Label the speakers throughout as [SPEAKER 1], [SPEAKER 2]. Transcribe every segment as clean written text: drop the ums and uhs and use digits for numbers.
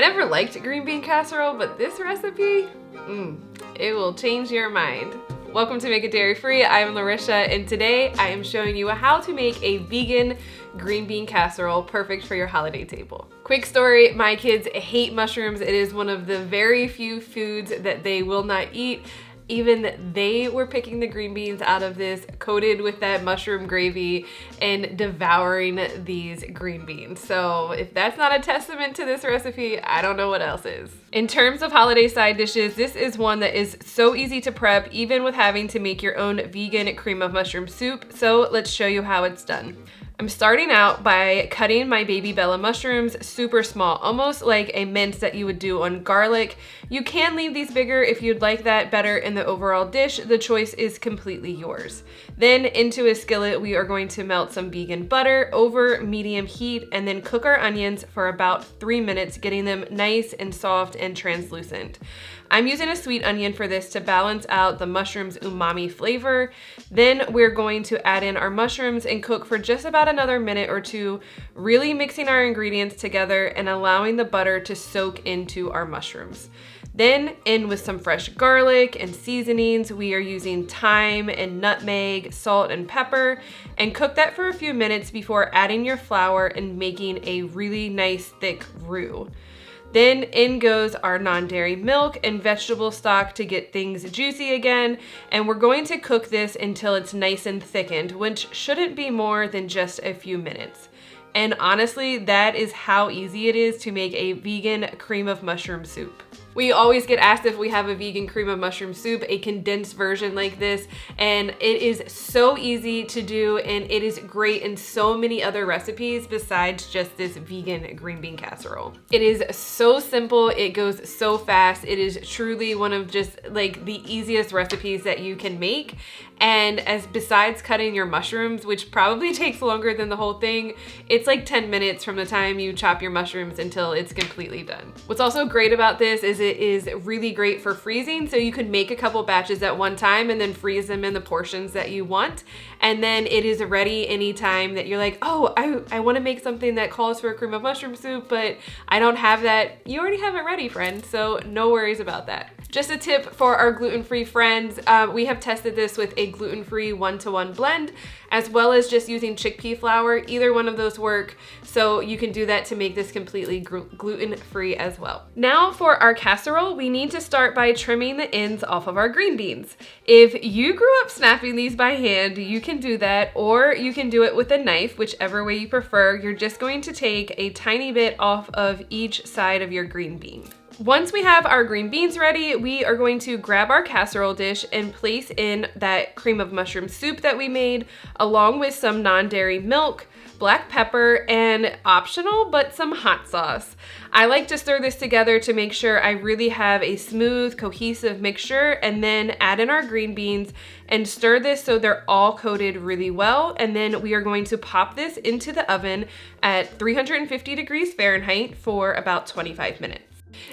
[SPEAKER 1] never liked green bean casserole, but this recipe, it will change your mind. Welcome to Make It Dairy Free. I'm Larisha, and today I am showing you how to make a vegan green bean casserole perfect for your holiday table. Quick story, my kids hate mushrooms. It is one of the very few foods that they will not eat. Even they were picking the green beans out of this, coated with that mushroom gravy, and devouring these green beans. So if that's not a testament to this recipe, I don't know what else is. In terms of holiday side dishes, this is one that is so easy to prep, even with having to make your own vegan cream of mushroom soup. So let's show you how it's done. I'm starting out by cutting my baby Bella mushrooms super small, almost like a mince that you would do on garlic. You can leave these bigger if you'd like that better in the overall dish. The choice is completely yours. Then into a skillet, we are going to melt some vegan butter over medium heat and then cook our onions for about 3 minutes, getting them nice and soft and translucent. I'm using a sweet onion for this to balance out the mushroom's umami flavor. Then we're going to add in our mushrooms and cook for just about another minute or two, really mixing our ingredients together and allowing the butter to soak into our mushrooms. Then in with some fresh garlic and seasonings. We are using thyme and nutmeg, salt and pepper, and cook that for a few minutes before adding your flour and making a really nice thick roux. Then in goes our non-dairy milk and vegetable stock to get things juicy again. And we're going to cook this until it's nice and thickened, which shouldn't be more than just a few minutes. And honestly, that is how easy it is to make a vegan cream of mushroom soup. We always get asked if we have a vegan cream of mushroom soup, a condensed version like this, and it is so easy to do, and it is great in so many other recipes besides just this vegan green bean casserole. It is so simple, it goes so fast. It is truly one of just like the easiest recipes that you can make. And besides cutting your mushrooms, which probably takes longer than the whole thing, it's like 10 minutes from the time you chop your mushrooms until it's completely done. What's also great about this is it is really great for freezing. So you can make a couple batches at one time and then freeze them in the portions that you want. And then it is ready anytime that you're like, oh, I want to make something that calls for a cream of mushroom soup, but I don't have that. You already have it ready, friend. So no worries about that. Just a tip for our gluten-free friends, we have tested this with a gluten-free 1-to-1 blend, as well as just using chickpea flour. Either one of those work, so you can do that to make this completely gluten-free as well. Now for our casserole, we need to start by trimming the ends off of our green beans. If you grew up snapping these by hand, you can do that, or you can do it with a knife, whichever way you prefer. You're just going to take a tiny bit off of each side of your green bean. Once we have our green beans ready, we are going to grab our casserole dish and place in that cream of mushroom soup that we made, along with some non-dairy milk, black pepper, and optional, but some hot sauce. I like to stir this together to make sure I really have a smooth, cohesive mixture, and then add in our green beans and stir this so they're all coated really well. And then we are going to pop this into the oven at 350 degrees Fahrenheit for about 25 minutes.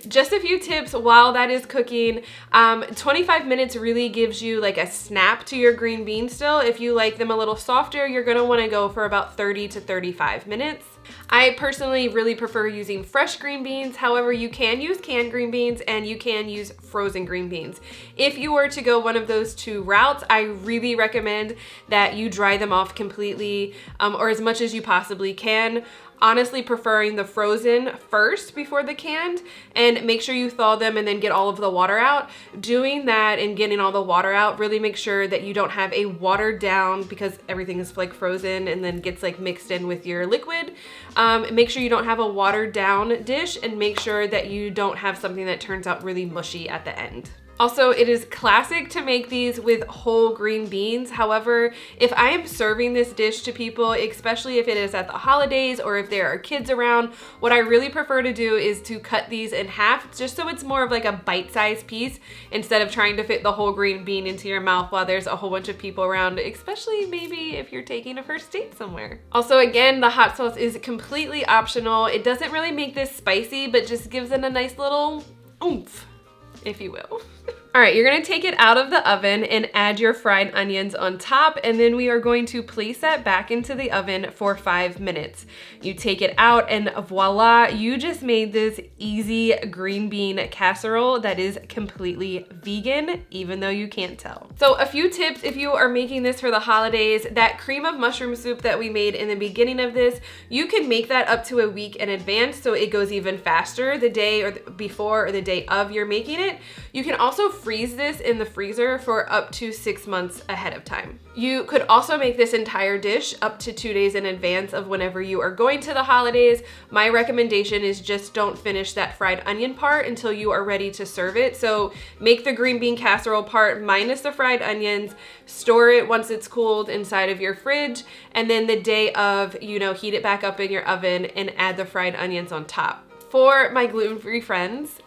[SPEAKER 1] Just a few tips while that is cooking. 25 minutes really gives you like a snap to your green beans still. If you like them a little softer, you're gonna wanna go for about 30 to 35 minutes. I personally really prefer using fresh green beans. However, you can use canned green beans and you can use frozen green beans. If you were to go one of those two routes, I really recommend that you dry them off completely, or as much as you possibly can. Honestly preferring the frozen first before the canned, and make sure you thaw them and then get all of the water out. Doing that and getting all the water out, really make sure that you don't have a watered down, because everything is like frozen and then gets like mixed in with your liquid. Make sure you don't have a watered down dish, and make sure that you don't have something that turns out really mushy at the end. Also, it is classic to make these with whole green beans. However, if I am serving this dish to people, especially if it is at the holidays or if there are kids around, what I really prefer to do is to cut these in half, just so it's more of like a bite-sized piece instead of trying to fit the whole green bean into your mouth while there's a whole bunch of people around, especially maybe if you're taking a first date somewhere. Also, again, the hot sauce is completely optional. It doesn't really make this spicy, but just gives it a nice little oomph, if you will. All right, you're gonna take it out of the oven and add your fried onions on top, and then we are going to place that back into the oven for 5 minutes. You take it out and voila, you just made this easy green bean casserole that is completely vegan, even though you can't tell. So a few tips if you are making this for the holidays. That cream of mushroom soup that we made in the beginning of this, you can make that up to a week in advance so it goes even faster the day or before or the day of you're making it. You can also freeze this in the freezer for up to 6 months ahead of time. You could also make this entire dish up to 2 days in advance of whenever you are going to the holidays. My recommendation is just don't finish that fried onion part until you are ready to serve it. So make the green bean casserole part minus the fried onions, store it once it's cooled inside of your fridge, and then the day of, you know, heat it back up in your oven and add the fried onions on top. For my gluten-free friends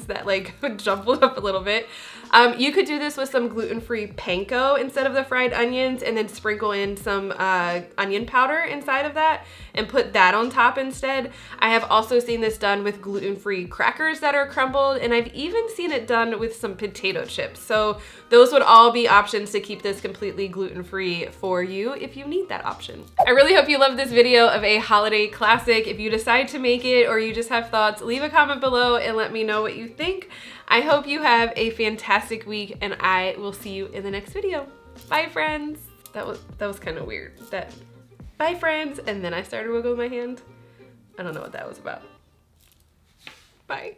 [SPEAKER 1] that like jumbled up a little bit, you could do this with some gluten-free panko instead of the fried onions, and then sprinkle in some onion powder inside of that and put that on top instead. I have also seen this done with gluten-free crackers that are crumbled, and I've even seen it done with some potato chips. So those would all be options to keep this completely gluten-free for you if you need that option. I really hope you loved this video of a holiday classic. If you decide to make it or you just have thoughts, leave a comment below and let me know what you think. I hope you have a fantastic week, and I will see you in the next video. Bye, friends. That was kind of weird. Bye, friends, and then I started wiggling my hand. I don't know what that was about. Bye.